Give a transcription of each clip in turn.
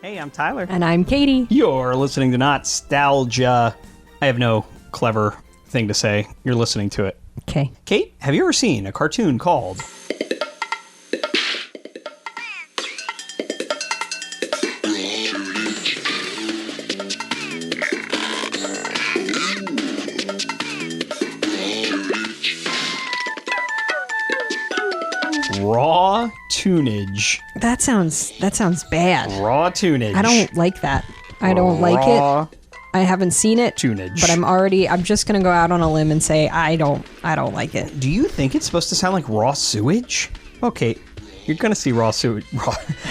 Hey, I'm Tyler. And I'm Katie. You're listening to Not-Stalgia. I have no clever thing to say. You're listening to it. Okay. Kate, have you ever seen a cartoon called Raw Toonage? That sounds bad. Raw Toonage. I don't like that. I don't like it. I haven't seen it. Toonage. But I'm just going to go out on a limb and say I don't like it. Do you think it's supposed to sound like raw sewage? Okay, you're gonna see raw sewage.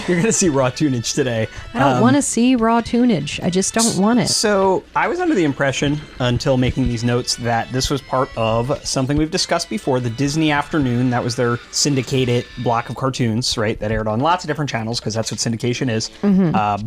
You're gonna see raw Toonage today. I don't want to see raw Toonage. I just don't want it. So I was under the impression, until making these notes, that this was part of something we've discussed before, the Disney Afternoon. That was their syndicated block of cartoons, right? That aired on lots of different channels, because that's what syndication is.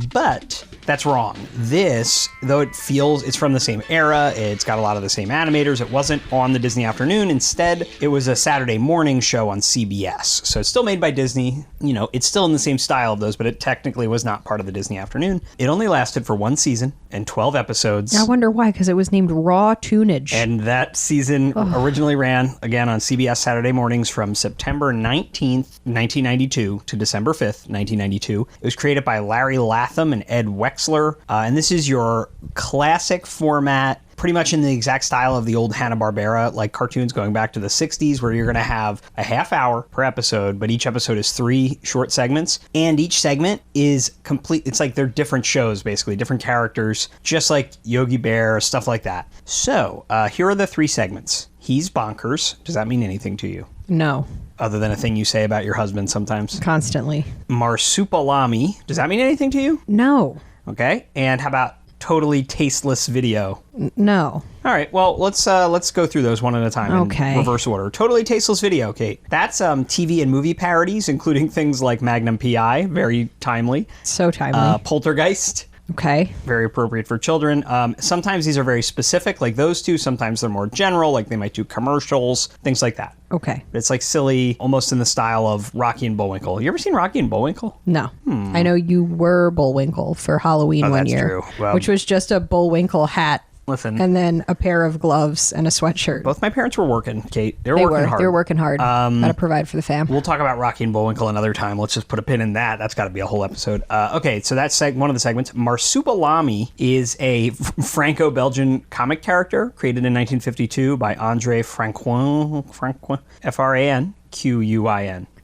But that's wrong. This, though it's from the same era, it's got a lot of the same animators. It wasn't on the Disney Afternoon. Instead, it was a Saturday morning show on CBS. So it's still made by Disney. You know, it's still in the same style of those, but it technically was not part of the Disney Afternoon. It only lasted for one season and 12 episodes. I wonder why, because it was named Raw Toonage. And that season originally ran, again, on CBS Saturday mornings from September 19th, 1992 to December 5th, 1992. It was created by Larry Latham and Ed Wexler. And this is your classic format, pretty much in the exact style of the old Hanna-Barbera like cartoons going back to the 60s, where you're going to have a half hour per episode, but each episode is 3 short segments, and each segment is complete. It's like they're different shows, basically, different characters, just like Yogi Bear, stuff like that. So here are the 3 segments. He's bonkers. Does that mean anything to you? No. Other than a thing you say about your husband sometimes? Constantly. Marsupilami. Does that mean anything to you? No. Okay. And how about totally tasteless video? No. All right, well, let's go through those one at a time in reverse order. Totally tasteless video, Kate. That's TV and movie parodies, including things like Magnum P.I., very timely. So timely. Poltergeist. Okay. Very appropriate for children. Sometimes these are very specific, like those two. Sometimes they're more general, like they might do commercials, things like that. Okay. But it's like silly, almost in the style of Rocky and Bullwinkle. You ever seen Rocky and Bullwinkle? No. I know you were Bullwinkle for Halloween one year. That's true. Well, which was just a Bullwinkle hat. Listen. And then a pair of gloves and a sweatshirt. Both my parents were working, Kate. They were working hard. They were working hard. Gotta provide for the fam. We'll talk about Rocky and Bullwinkle another time. Let's just put a pin in that. That's got to be a whole episode. Okay, so that's one of the segments. Marsupilami is a Franco-Belgian comic character created in 1952 by Andre Franquin, Franquin.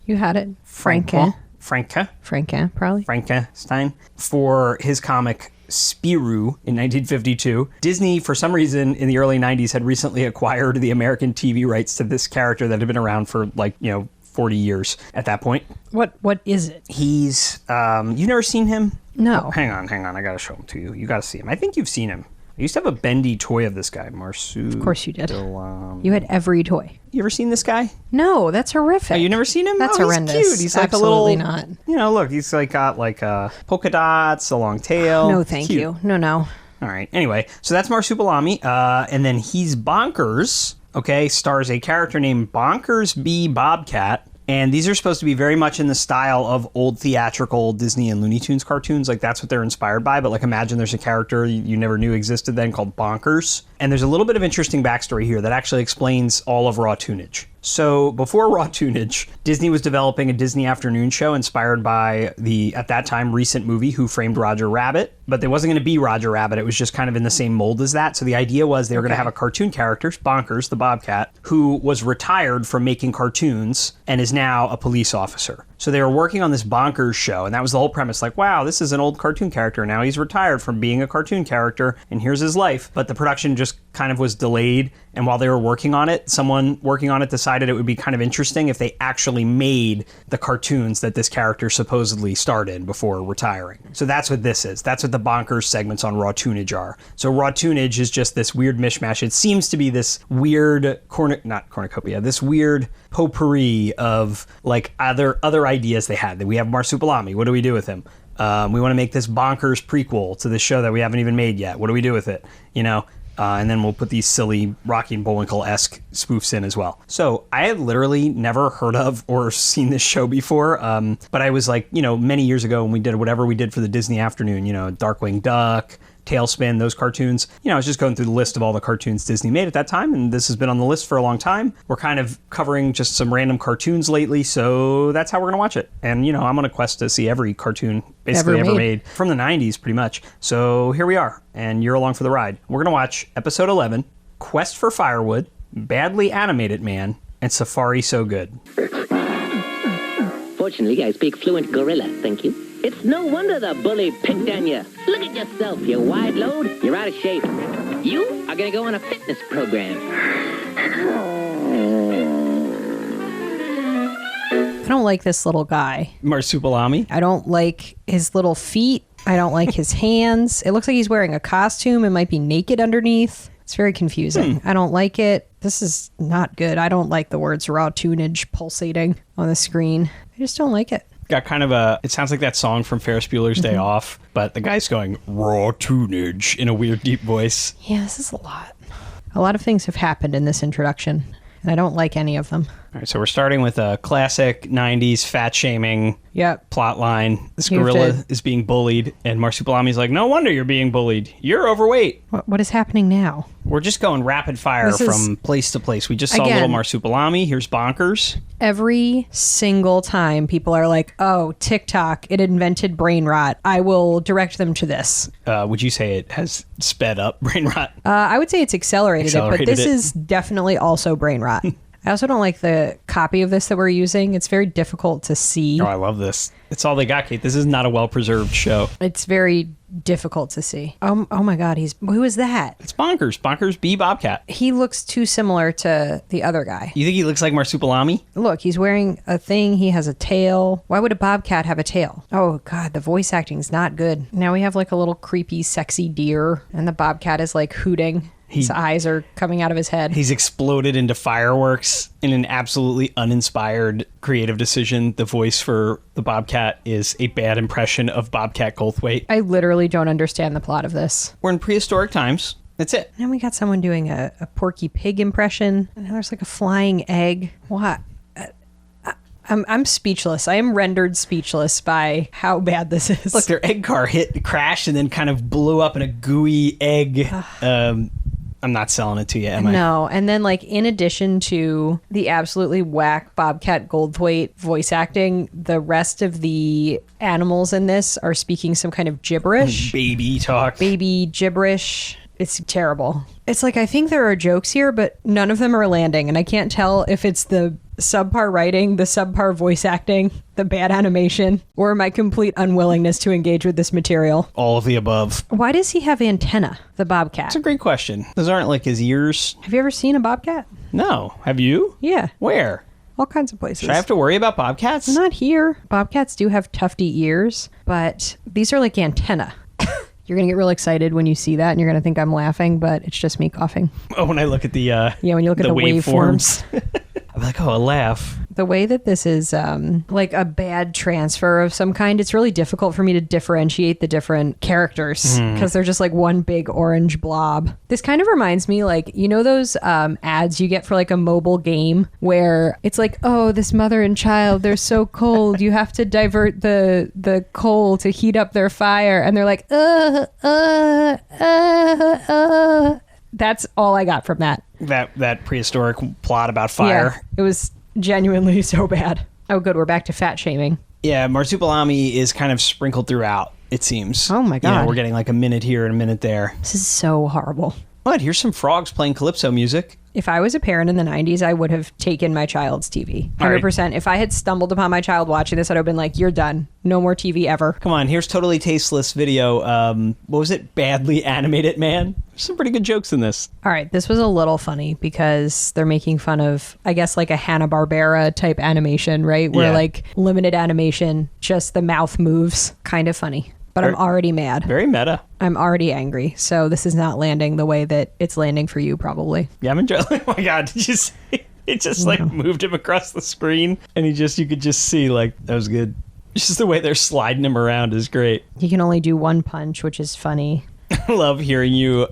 You had it. Franquin, probably. Frankenstein, for his comic Spirou in 1952. Disney, for some reason, in the early 90s, had recently acquired the American TV rights to this character that had been around for 40 years at that point. What is it? He's, you've never seen him? No. Oh, hang on. I gotta show him to you. You gotta see him. I think you've seen him. I used to have a bendy toy of this guy, Marsu. Of course you did. You had every toy. You ever seen this guy? No, that's horrific. Oh, you never seen him? That's horrendous. He's cute. He's like absolutely a little, not. Look, he's like got like polka dots, a long tail. No, thank you. No. All right. Anyway, so that's Marsupilami. And then He's Bonkers, okay, stars a character named Bonkers B. Bobcat. And these are supposed to be very much in the style of old theatrical Disney and Looney Tunes cartoons. Like, that's what they're inspired by. But, like, imagine there's a character you never knew existed then called Bonkers. And there's a little bit of interesting backstory here that actually explains all of Raw Toonage. So before Raw Toonage, Disney was developing a Disney Afternoon show inspired by the, at that time, recent movie Who Framed Roger Rabbit. But it wasn't going to be Roger Rabbit. It was just kind of in the same mold as that. So the idea was they were going to have a cartoon character, Bonkers, the Bobcat, who was retired from making cartoons and is now a police officer. So they were working on this Bonkers show, and that was the whole premise. Like, wow, this is an old cartoon character. Now he's retired from being a cartoon character, and here's his life. But the production just kind of was delayed, and while they were working on it, someone working on it decided it would be kind of interesting if they actually made the cartoons that this character supposedly starred in before retiring. So that's what this is. That's what the Bonkers segments on Raw Toonage are. So Raw Toonage is just this weird mishmash. It seems to be this weird cornucopia, this weird potpourri of like other ideas they had. We have Marsupilami. What do we do with him? We want to make this Bonkers prequel to this show that we haven't even made yet. What do we do with it? And then we'll put these silly Rocky and Bullwinkle-esque spoofs in as well. So I had literally never heard of or seen this show before. But I was like, many years ago when we did whatever we did for the Disney afternoon, Darkwing Duck, Tailspin, those cartoons. I was just going through the list of all the cartoons Disney made at that time, and this has been on the list for a long time. We're kind of covering just some random cartoons lately, so that's how we're going to watch it. And, I'm on a quest to see every cartoon basically ever made from the 90s, pretty much. So here we are, and you're along for the ride. We're going to watch episode 11, Quest for Firewood, Badly Animated Man, and Safari So Good. Fortunately, I speak fluent gorilla, thank you. It's no wonder the bully picked on you. Look at yourself, you wide load. You're out of shape. You are going to go on a fitness program. I don't like this little guy. Marsupilami? I don't like his little feet. I don't like his hands. It looks like he's wearing a costume and might be naked underneath. It's very confusing. I don't like it. This is not good. I don't like the words raw tunage pulsating on the screen. I just don't like it. Got kind of it sounds like that song from Ferris Bueller's Day Off, but the guy's going raw tunage in a weird deep voice. Yeah, this is a lot. A lot of things have happened in this introduction, and I don't like any of them. All right, so we're starting with a classic 90s fat shaming plot line. This gorilla is being bullied, and Marsupilami's like, no wonder you're being bullied. You're overweight. What is happening now? We're just going rapid fire from place to place. We just saw little Marsupilami. Here's Bonkers. Every single time people are like, oh, TikTok, it invented brain rot. I will direct them to this. Would you say it has sped up brain rot? I would say it's accelerated it, but this is definitely also brain rot. I also don't like the copy of this that we're using. It's very difficult to see. Oh, I love this. It's all they got, Kate. This is not a well-preserved show. It's very difficult to see. Oh my God, who is that? It's Bonkers. Bonkers B. Bobcat. He looks too similar to the other guy. You think he looks like Marsupilami? Look, he's wearing a thing. He has a tail. Why would a bobcat have a tail? Oh God, the voice acting's not good. Now we have like a little creepy, sexy deer, and the bobcat is like hooting. His eyes are coming out of his head. He's exploded into fireworks in an absolutely uninspired creative decision. The voice for the Bobcat is a bad impression of Bobcat Goldthwait. I literally don't understand the plot of this. We're in prehistoric times. That's it. And we got someone doing a Porky Pig impression. And now there's like a flying egg. What? I'm speechless. I am rendered speechless by how bad this is. Look, their egg car crashed and then kind of blew up in a gooey egg. I'm not selling it to you, am I? No. And then, like, in addition to the absolutely whack Bobcat Goldthwait voice acting, the rest of the animals in this are speaking some kind of gibberish. Baby talk. Baby gibberish. It's terrible. It's like, I think there are jokes here, but none of them are landing. And I can't tell if it's the subpar writing, the subpar voice acting, the bad animation, or my complete unwillingness to engage with this material. All of the above. Why does he have antenna, the bobcat? That's a great question. Those aren't like his ears. Have you ever seen a bobcat? No. Have you? Yeah. Where? All kinds of places. Should I have to worry about bobcats? Not here. Bobcats do have tufty ears, but these are like antenna. You're going to get real excited when you see that, and you're going to think I'm laughing, but it's just me coughing. Oh, when I look at the when you look at the waveforms. I'm like, oh, a laugh. The way that this is like a bad transfer of some kind, it's really difficult for me to differentiate the different characters because they're just like one big orange blob. This kind of reminds me, like, you know those ads you get for like a mobile game where it's like, oh, this mother and child, they're so cold. You have to divert the coal to heat up their fire. And they're like, That's all I got from that. That prehistoric plot about fire. Yeah, it was genuinely so bad. Oh, good. We're back to fat shaming. Yeah, Marsupilami is kind of sprinkled throughout, it seems. Oh, my God. We're getting like a minute here and a minute there. This is so horrible. What? Here's some frogs playing calypso music. If I was a parent in the 90s, I would have taken my child's TV. 100%. Right. If I had stumbled upon my child watching this, I'd have been like, you're done. No more TV ever. Come on, here's totally tasteless video. What was it? Badly Animated Man? There's some pretty good jokes in this. All right, this was a little funny because they're making fun of, I guess, like a Hanna-Barbera type animation, right? Where like limited animation, just the mouth moves. Kind of funny. But I'm already mad. Very meta. I'm already angry. So this is not landing the way that it's landing for you, probably. Yeah, I'm enjoying. Oh my God, did you see? It just like moved him across the screen, and you could just see like that was good. Just the way they're sliding him around is great. He can only do one punch, which is funny. love hearing you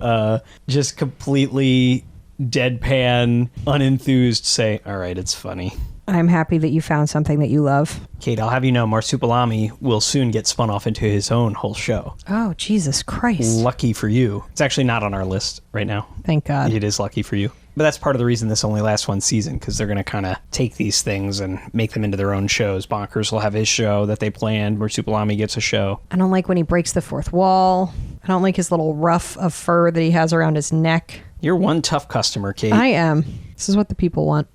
just completely deadpan, unenthused say, all right, it's funny. I'm happy that you found something that you love. Kate, I'll have you know, Marsupilami will soon get spun off into his own whole show. Oh, Jesus Christ. Lucky for you. It's actually not on our list right now. Thank God. It is lucky for you. But that's part of the reason this only lasts one season, because they're going to kind of take these things and make them into their own shows. Bonkers will have his show that they planned. Marsupilami gets a show. I don't like when he breaks the fourth wall. I don't like his little ruff of fur that he has around his neck. You're one tough customer, Kate. I am. This is what the people want.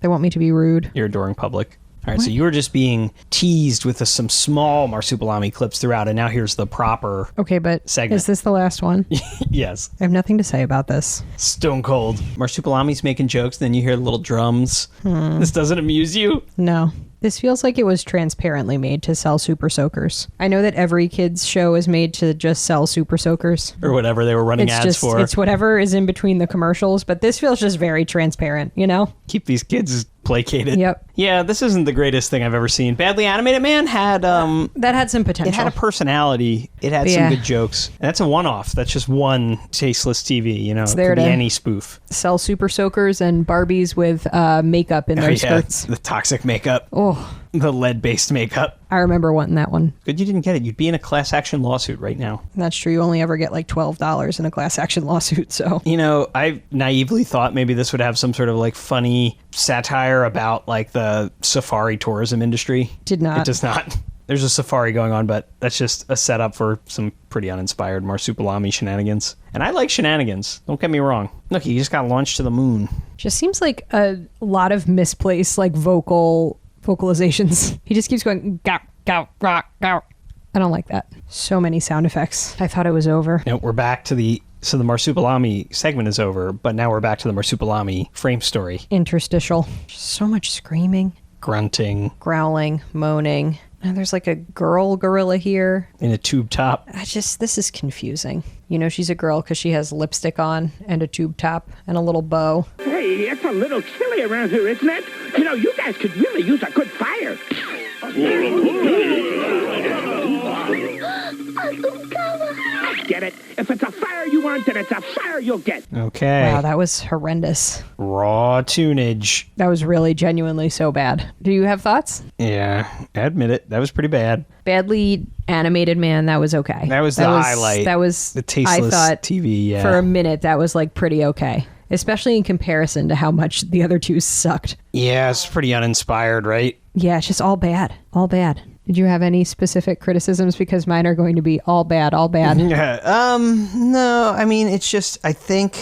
They want me to be rude. You're adoring public. All right, so you were just being teased with some small Marsupilami clips throughout, and now here's the proper Okay, but segment. is this the last one? Yes. I have nothing to say about this. Stone cold. Marsupilami's making jokes, then you hear the little drums. This doesn't amuse you? No. This feels like it was transparently made to sell Super Soakers. I know that every kid's show is made to just sell Super Soakers. Or whatever they were running ads for. It's whatever is in between the commercials, but this feels just very transparent, you know? Keep these kids placated. Yep. Yeah, this isn't the greatest thing I've ever seen. Badly Animated Man had that had some potential. it had a personality. It had some good jokes. And that's a one-off. That's just one tasteless TV, you know. It there could be to any spoof. Sell Super Soakers and Barbies with makeup in their skirts. The toxic makeup. Oh, The lead-based makeup. I remember wanting that one. Good you didn't get it. You'd be in a class action lawsuit right now. That's true. You only ever get like $12 in a class action lawsuit, so. You know, I naively thought maybe this would have some sort of like funny satire about like the safari tourism industry. Did not. It does not. There's a safari going on, but that's just a setup for some pretty uninspired Marsupilami shenanigans. And I like shenanigans. Don't get me wrong. Look, he just got launched to the moon. Just seems like a lot of misplaced like vocalizations. He just keeps going gow, gow, gow, gow. I don't like that. So many sound effects. I thought it was over. No, we're back to the Marsupilami segment is over, but now we're back to the Marsupilami frame story. Interstitial. So much screaming, Grunting growling, moaning. And there's like a girl gorilla here. in a tube top. This is confusing. You know she's a girl because she has lipstick on and a tube top and a little bow. Hey, it's a little chilly around here, isn't it? You know, you guys could really use a good fire. Get it? If it's a fire you want, then it's a fire you'll get. Okay. Wow, that was horrendous. Raw Toonage. That was really genuinely so bad. Do you have thoughts? Yeah, I admit it. That was pretty bad. Badly Animated Man, that was okay. That was the highlight. That was The tasteless I thought TV, yeah. for a minute that was like pretty okay. Especially in comparison to how much the other two sucked. Yeah, it's pretty uninspired, right? Yeah, it's just all bad. All bad. Did you have any specific criticisms? Because mine are going to be all bad, all bad. Yeah. No, I mean, it's just, I think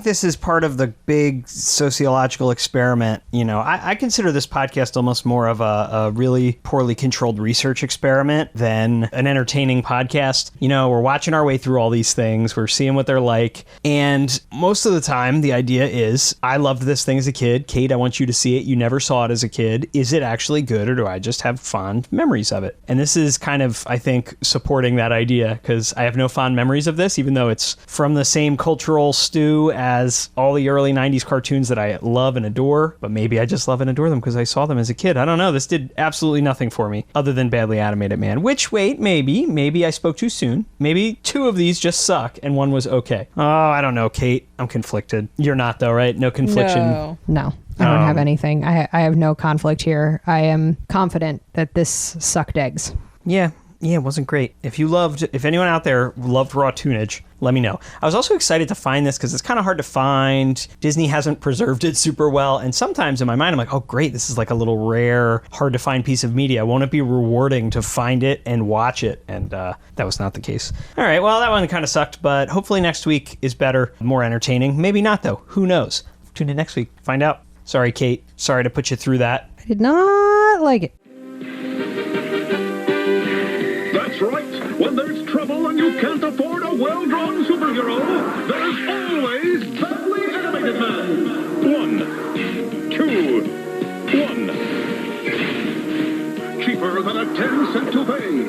this is part of the big sociological experiment. You know, I consider this podcast almost more of a really poorly controlled research experiment than an entertaining podcast. You know, we're watching our way through all these things. We're seeing what they're like. And most of the time, the idea is, I loved this thing as a kid. Kate, I want you to see it. You never saw it as a kid. Is it actually good, or do I just have fond memories of it? And this is kind of, I think, supporting that idea, because I have no fond memories of this, even though it's from the same cultural stew as all the early 90s cartoons that I love and adore, but maybe I just love and adore them because I saw them as a kid. I don't know. This did absolutely nothing for me other than Badly Animated Man, which, wait, maybe I spoke too soon. Maybe two of these just suck and one was okay. Oh, I don't know, Kate. I'm conflicted. You're not, though, right? No confliction? No. I don't have anything. I have no conflict here. I am confident that this sucked eggs. Yeah, it wasn't great. If anyone out there loved Raw Toonage, let me know. I was also excited to find this because it's kind of hard to find. Disney hasn't preserved it super well. And sometimes in my mind, I'm like, oh, great. This is like a little rare, hard to find piece of media. Won't it be rewarding to find it and watch it? And that was not the case. All right. Well, that one kind of sucked, but hopefully next week is better, more entertaining. Maybe not, though. Who knows? Tune in next week. Find out. Sorry, Kate. Sorry to put you through that. I did not like it. That's right. When there's trouble and you can't afford a well-drawn superhero, there's always Badly Animated Man. 1, 2, 1. Cheaper than a 10-cent toupee.